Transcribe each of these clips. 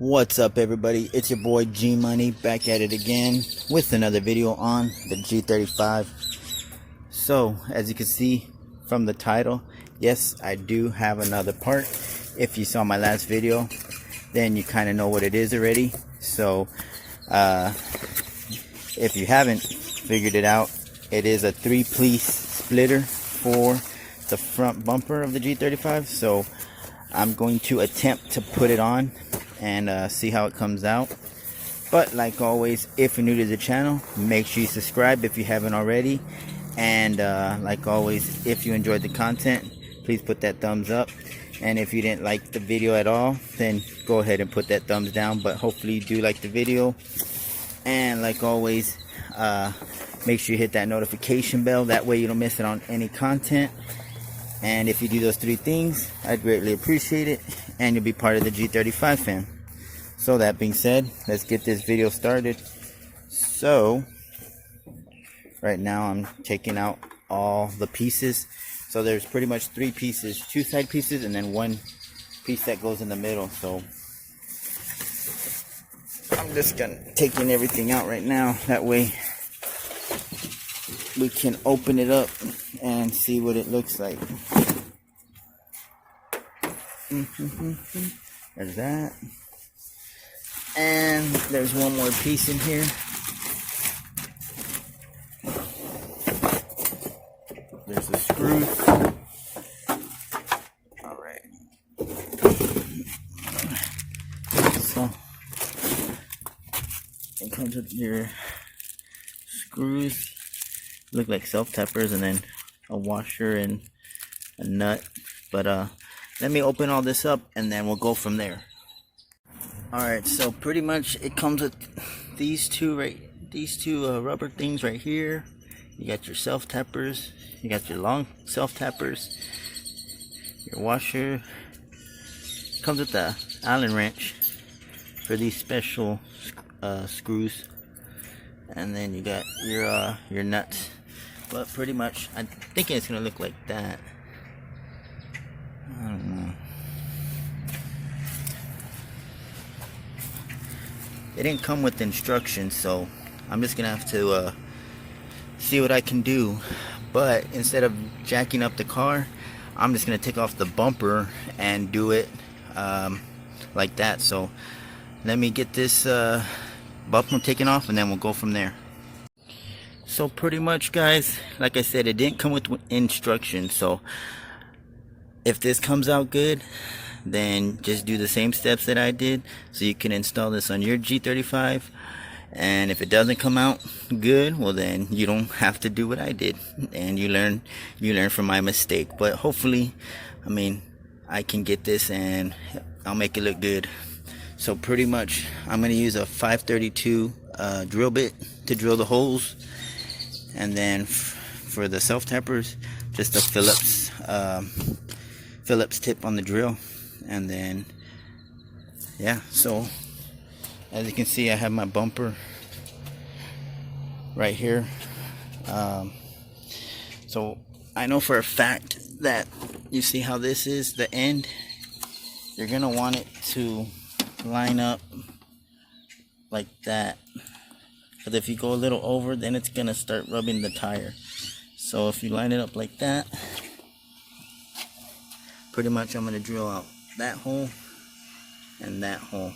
What's up, everybody? It's your boy G Money back at it again with another video on the G35. So as you can see from the title, yes, I do have another part. If you saw my last video, then you kind of know what it is already. So if you haven't figured it out, it is a 3-piece splitter for the front bumper of the G35. So I'm going to attempt to put it on and see how it comes out. But like always, if you're new to the channel, make sure you subscribe if you haven't already. And like always, if you enjoyed the content, please put that thumbs up. And if you didn't like the video at all, then go ahead and put that thumbs down. But hopefully you do like the video. And like always, make sure you hit that notification bell, that way you don't miss it on any content. And if you do those 3 things, I'd greatly appreciate it, and you'll be part of the G35 fam. So that being said, let's get this video started. So right now I'm taking out all the pieces. So there's pretty much 3 pieces, 2 side pieces and then 1 piece that goes in the middle. So I'm just taking everything out right now, that way we can open it up and see what it looks like. There's that. And there's one more piece in here. There's the screw. Alright. So it comes with your screws. Look like self-tappers, and then a washer and a nut. But let me open all this up and then we'll go from there. Alright, so pretty much it comes with these two rubber things right here. You got your self-tappers, you got your long self-tappers, your washer. It comes with the Allen wrench for these special screws, and then you got your nuts. But pretty much I'm thinking it's gonna look like that. I don't know. It didn't come with instructions, so I'm just gonna have to see what I can do. But instead of jacking up the car, I'm just gonna take off the bumper and do it like that. So let me get this bumper taken off and then we'll go from there. So pretty much, guys, like I said, it didn't come with instructions. So if this comes out good, then just do the same steps that I did so you can install this on your G35. And if it doesn't come out good, well then you don't have to do what I did, and you learn from my mistake. But hopefully, I mean, I can get this and I'll make it look good. So pretty much I'm going to use a 532 drill bit to drill the holes, and then for the self tappers, just a Phillips tip on the drill. And then yeah, so as you can see, I have my bumper right here. So I know for a fact that you see how this is the end, you're gonna want it to line up like that, because if you go a little over, then it's gonna start rubbing the tire. So if you line it up like that, pretty much I'm gonna drill out that hole and that hole,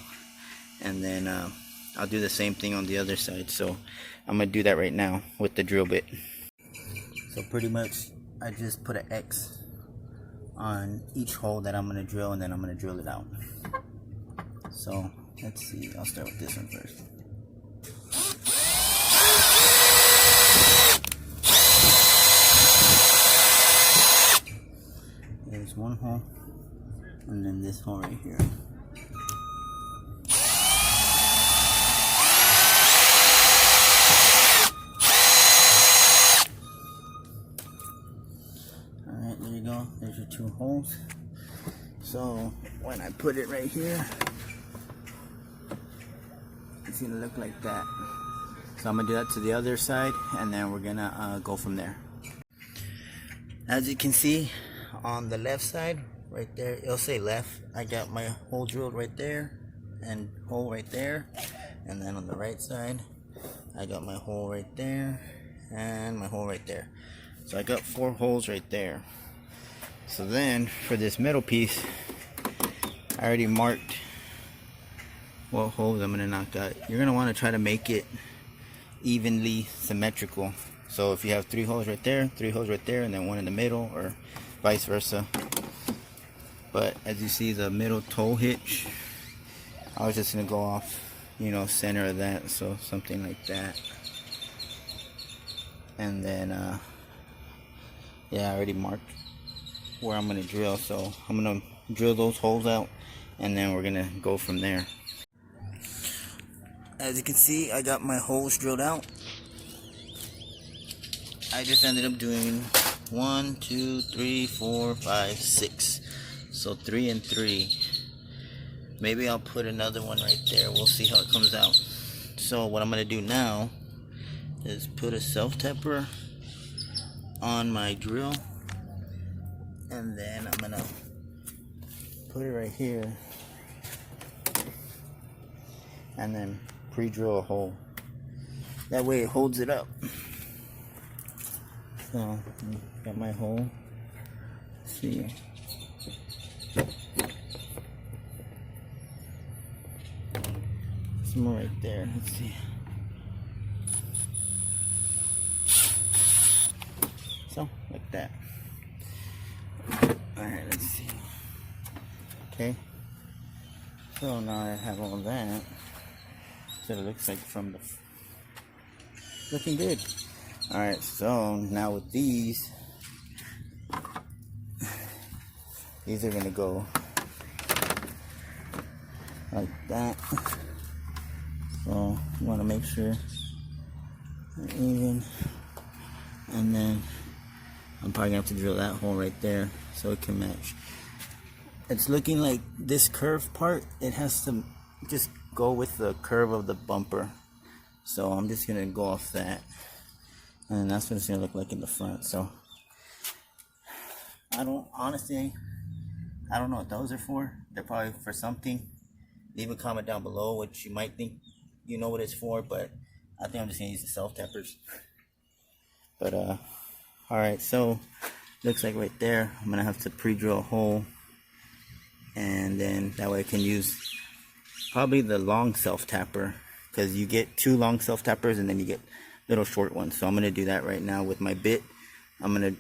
and then I'll do the same thing on the other side. So I'm gonna do that right now with the drill bit. So pretty much I just put an X on each hole that I'm gonna drill, and then I'm gonna drill it out. So let's see, I'll start with this one first. There's one hole, and then this hole right here. Alright, there you go. There's your 2 holes. So when I put it right here, it's gonna look like that. So I'm gonna do that to the other side, and then we're gonna go from there. As you can see, on the left side right there, it'll say left, I got my hole drilled right there, and hole right there, and then on the right side I got my hole right there and my hole right there. So I got 4 holes right there. So then for this middle piece, I already marked what holes I'm gonna knock out. You're gonna want to try to make it evenly symmetrical. So if you have 3 holes right there, 3 holes right there, and then 1 in the middle, or vice versa. But as you see, the middle toe hitch, I was just gonna go off, you know, center of that, so something like that. And then yeah, I already marked where I'm gonna drill, so I'm gonna drill those holes out, and then we're gonna go from there. As you can see, I got my holes drilled out. I just ended up doing 1, 2, 3, 4, 5, 6. So 3 and 3. Maybe I'll put another one right there. We'll see how it comes out. So what I'm gonna do now is put a self-tapper on my drill, and then I'm gonna put it right here, and then pre-drill a hole. That way it holds it up. So got my hole. Let's see. Some more right there. Let's see. So like that. Alright, let's see. Okay. So now I have all that. So it looks like from the looking good. Alright, so now with these are gonna go like that. So you want to make sure they're even, and then I'm probably gonna have to drill that hole right there so it can match. It's looking like this curved part, it has to just go with the curve of the bumper. So I'm just gonna go off that, and that's what it's gonna look like in the front. So honestly, I don't know what those are for. They're probably for something. Leave a comment down below what you might think you know what it's for, but I think I'm just gonna use the self-tappers. But alright, so looks like right there I'm gonna have to pre-drill a hole, and then that way I can use probably the long self-tapper, because you get 2 long self-tappers and then you get little short ones. So I'm gonna do that right now with my bit. I'm gonna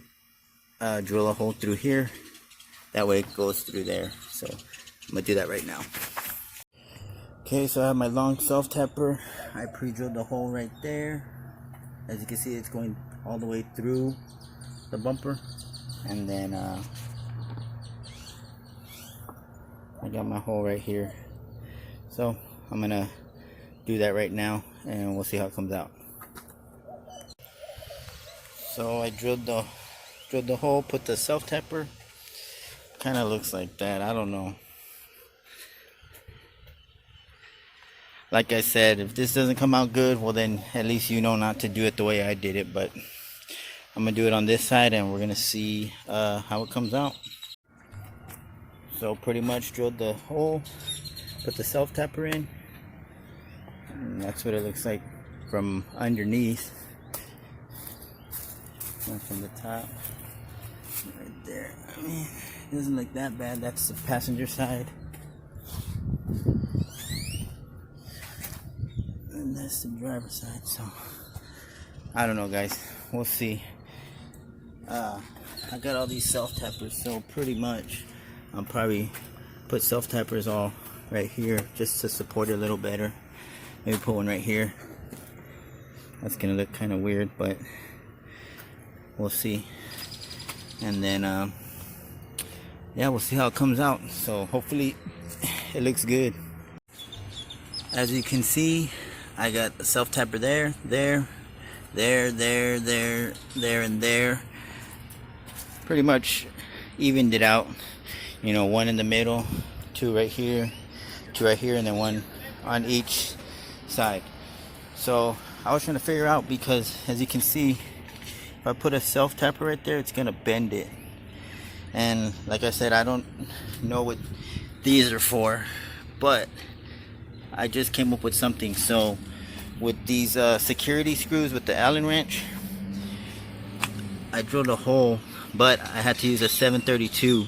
drill a hole through here, that way it goes through there. So I'm gonna do that right now. Okay, so I have my long self-tapper. I pre-drilled the hole right there. As you can see, it's going all the way through the bumper. And then I got my hole right here. So I'm gonna do that right now, and we'll see how it comes out. So I drilled the hole, put the self-tapper. Kind of looks like that. I don't know. Like I said, if this doesn't come out good, well then at least you know not to do it the way I did it. But I'm gonna do it on this side, and we're gonna see how it comes out. So pretty much drilled the hole, put the self-tapper in, and that's what it looks like from underneath. And from the top, right there. I mean, it doesn't look that bad. That's the passenger side. And that's the driver's side. So I don't know, guys, we'll see. I got all these self-tappers, so pretty much I'll probably put self-tappers all right here just to support it a little better. Maybe put one right here. That's gonna look kind of weird, but we'll see. And then yeah, we'll see how it comes out. So hopefully it looks good. As you can see, I got the self-tapper there, there, and there. Pretty much evened it out. You know, 1 in the middle, 2 right here, 2 right here, and then 1 on each side. So I was trying to figure out, because as you can see, if I put a self-tapper right there, it's gonna bend it. And like I said, I don't know what these are for, but I just came up with something. So with these security screws with the Allen wrench, I drilled a hole, but I had to use a 732,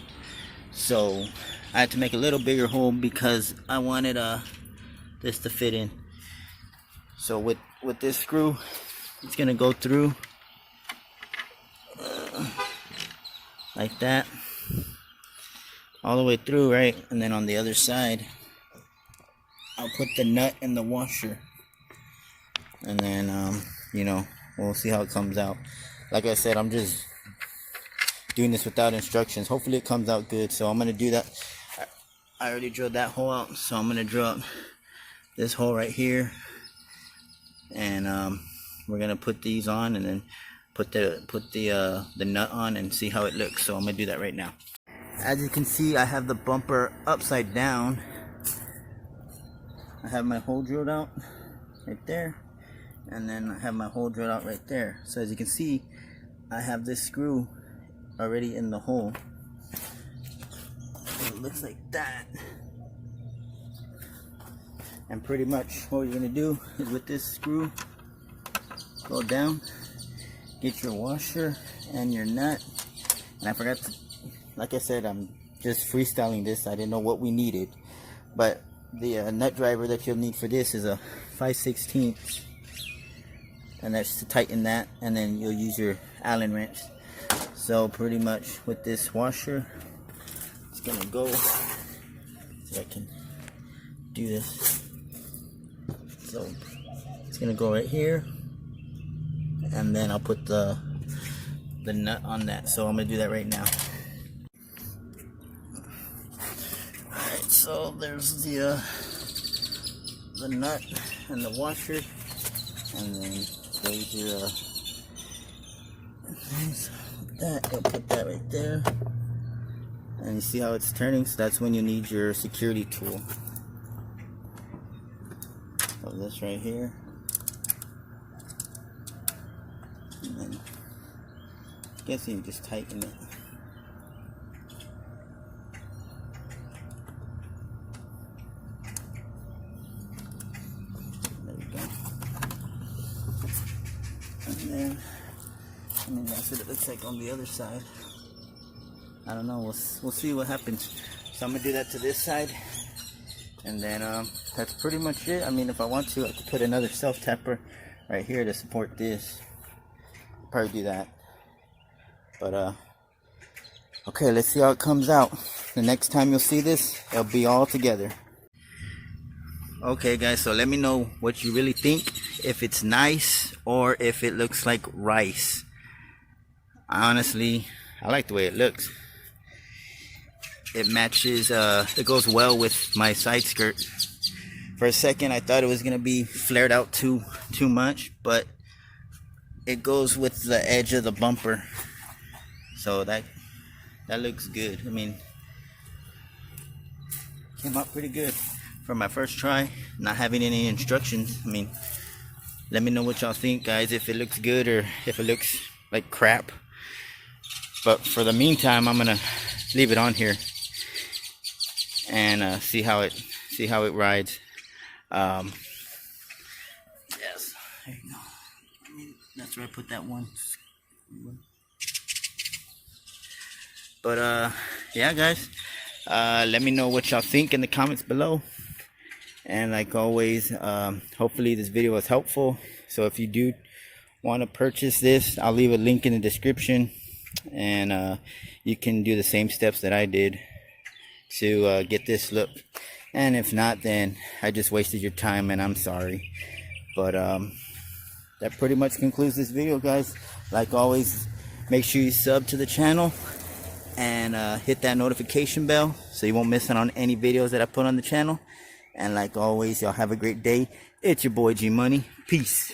so I had to make a little bigger hole because I wanted this to fit in. So with this screw, it's gonna go through like that, all the way through, right? And then on the other side, I'll put the nut in the washer, and then you know, we'll see how it comes out. Like I said, I'm just doing this without instructions. Hopefully it comes out good. So I'm gonna do that. I already drilled that hole out, so I'm gonna drill out this hole right here, and we're gonna put these on, and then put the nut on and see how it looks. So I'm gonna do that right now. As you can see, I have the bumper upside down. I have my hole drilled out right there, and then I have my hole drilled out right there. So as you can see, I have this screw already in the hole. It looks like that. And pretty much what you're gonna do is with this screw, go down, get your washer and your nut. And I forgot to, like I said, I'm just freestyling this. I didn't know what we needed, but the nut driver that you'll need for this is a 5/16, and that's to tighten that, and then you'll use your Allen wrench. So pretty much with this washer, it's gonna go, so I can do this. So it's gonna go right here, and then I'll put the nut on that. So I'm gonna do that right now. Alright, so there's the nut and the washer, and then there's your that. I'll put that right there, and you see how it's turning. So that's when you need your security tool. So this right here, and then I guess you just tighten it. There we go. And then, I mean, that's what it looks like on the other side. I don't know, we'll see what happens. So I'm gonna do that to this side, and then that's pretty much it. I mean, if I want to, I could put another self tapper right here to support this. Probably do that. But okay, let's see how it comes out. The next time you'll see this, it'll be all together. Okay guys, so let me know what you really think, if it's nice or if it looks like rice. Honestly, I like the way it looks. It matches, it goes well with my side skirt. For a second I thought it was gonna be flared out too much, but it goes with the edge of the bumper. So that looks good. I mean, came out pretty good for my first try, not having any instructions. I mean, let me know what y'all think, guys, if it looks good or if it looks like crap. But for the meantime, I'm gonna leave it on here and see how it rides. Yes, there you go. I mean, that's where I put that one. But yeah guys, let me know what y'all think in the comments below. And like always, hopefully this video was helpful. So if you do want to purchase this, I'll leave a link in the description, and you can do the same steps that I did to get this look. And if not, then I just wasted your time and I'm sorry. But that pretty much concludes this video, guys. Like always, make sure you sub to the channel and hit that notification bell so you won't miss out on any videos that I put on the channel. And like always, y'all have a great day. It's your boy G Money. Peace.